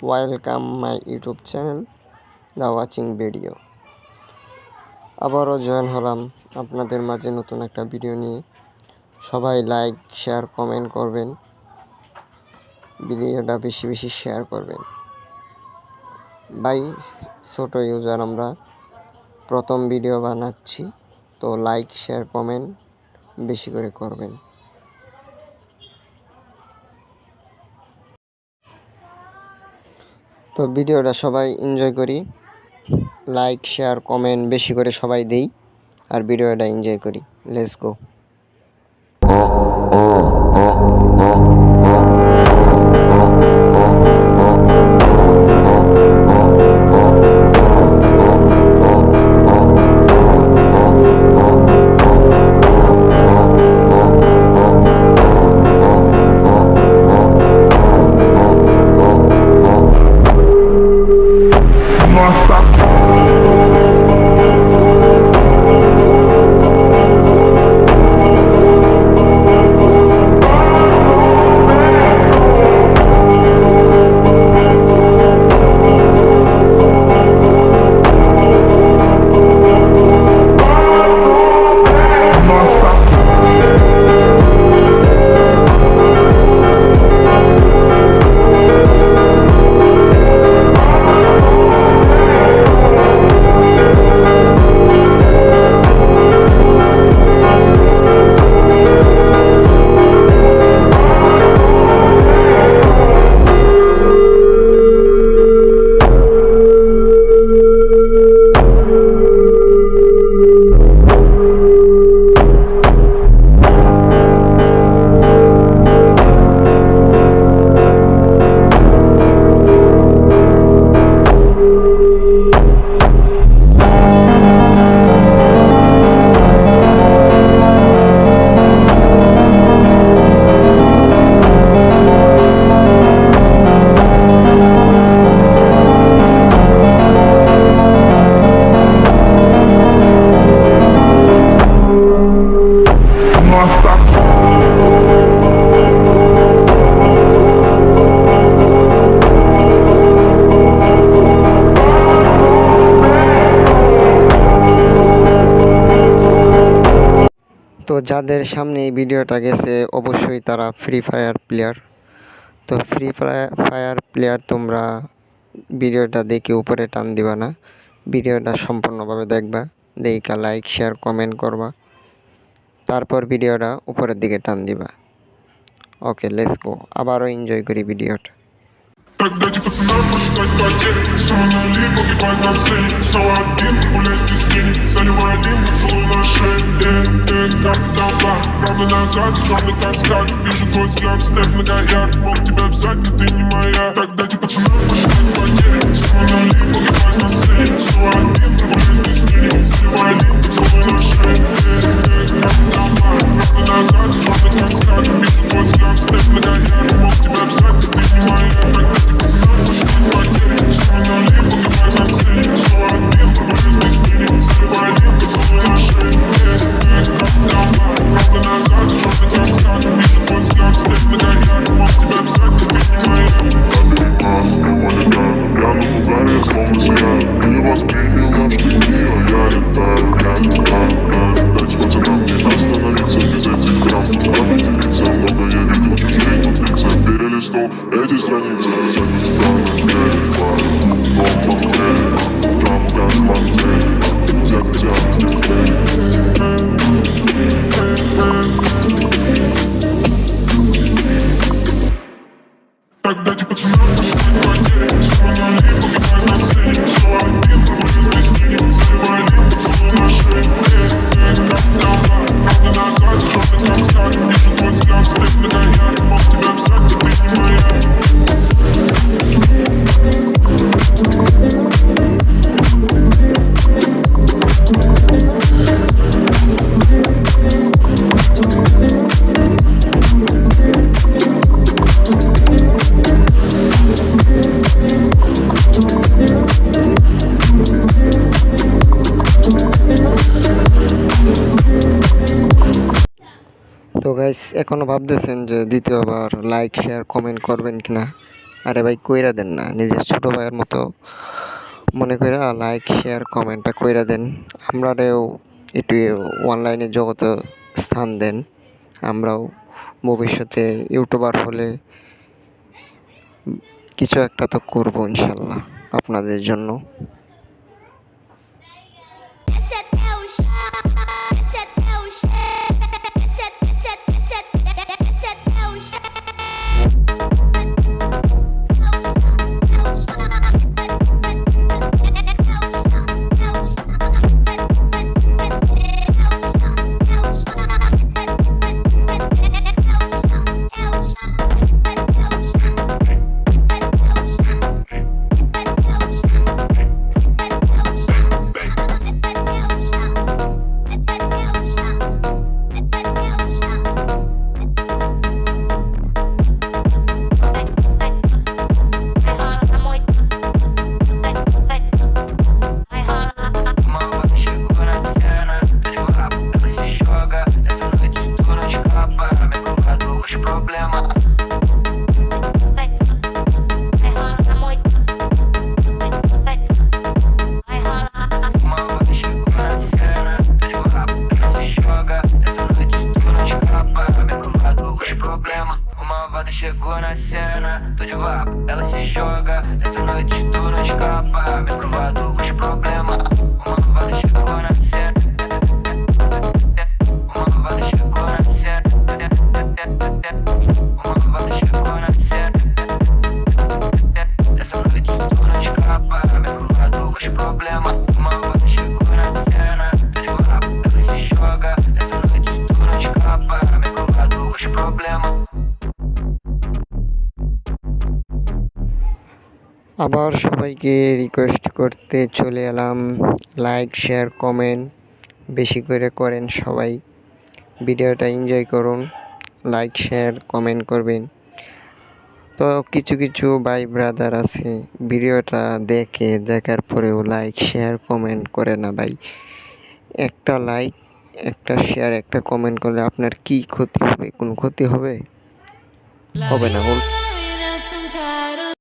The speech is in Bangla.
Welcome my YouTube channel the watching video. আবারও জয়েন হলাম আপনাদের মাঝে নতুন একটা ভিডিও নিয়ে। সবাই লাইক শেয়ার কমেন্ট করবেন, ভিডিওটা বেশি বেশি শেয়ার করবেন। ভাই ছোট ইউজার, আমরা প্রথম ভিডিও বানাচ্ছি, তো লাইক শেয়ার কমেন্ট বেশি করে করবেন। তো ভিডিওটা সবাই এনজয় করি, লাইক শেয়ার কমেন্ট বেশি করে সবাই দেই আর ভিডিওটা এনজয় করি। Let's go. তো যাদের সামনে এই ভিডিওটা গেছে অবশ্যই তারা ফ্রি ফায়ার প্লেয়ার। তো ফ্রি ফায়ার প্লেয়ার তোমরা ভিডিওটা দেখে উপরে টান দিবা না, ভিডিওটা সম্পূর্ণভাবে দেখবা, দেখা লাইক শেয়ার কমেন্ট করবা, তারপর ভিডিওটা উপরের দিকে টান দিবা। ওকে, লেটস গো। আবারও এনজয় করি ভিডিওটা। Так дайте пацанам посчитать потери. Сумма нули погибает на сцене. Снова один, гуляешь без тени. Заливай один, поцелуй на шее. Как давай, правда назад, черный каскад. Вижу твой взгляд, снэп многояр. Мог тебя взять, но ты не моя. Так дайте пацанам посчитать потери. Сумма нули погибает на сцене. Снова один, гуляешь без тени. Заливай один, поцелуй на шее. Как давай, правда назад, черный каскад. Вижу твой взгляд, снэп многояр. Мог тебя взять, но ты не моя. Эти страницы так дайте пацанам посчитать потери. Сумма нули погибает на сцене. Снова один, пробуюсь без тени. Заливай один, поцелуй на шее. Как давай, правда назад, черный каскад. Вижу твой взгляд, снэп многояр. Мог тебя взять, но ты не моя. তো গাইস, এখনও ভাবতেছেন যে দ্বিতীয়বার লাইক শেয়ার কমেন্ট করবেন কিনা, আরে ভাই কইরা দেন না, নিজের ছোট ভাইয়ের মতো মনে কইরা লাইক শেয়ার কমেন্টটা কইরা দেন। আমরাও একটু অনলাইনে জগতে স্থান দেন। আমরাও ভবিষ্যতে ইউটিউবার হলে কিছু একটা তো করবো ইনশাল্লাহ আপনাদের জন্য। Esse é o chá, esse é o chá, esse é o chá. Chegou na cena, tô de vapo, ela se joga. Essa noite tu não escapa, me provado os problemas. Uma vada chegou na cena, uma vada chegou na cena, uma vada chegou na cena. Essa noite tu não escapa, me provado os problemas. Uma vada chegou na cena, tô de vapo, ela se joga. Essa noite tu não escapa, me provado os problemas. আবার সবাইকে রিকোয়েস্ট করতে চলে এলাম, লাইক শেয়ার কমেন্ট বেশি করে করেন সবাই, ভিডিওটা এনজয় করুন, লাইক শেয়ার কমেন্ট করবেন। তো কিছু কিছু ভাই ব্রাদার আছে ভিডিওটা দেখার পরেও লাইক শেয়ার কমেন্ট করে না ভাই। একটা লাইক, একটা শেয়ার, একটা কমেন্ট করলে আপনার কি ক্ষতি হবে? কোনো ক্ষতি হবে? হবে না।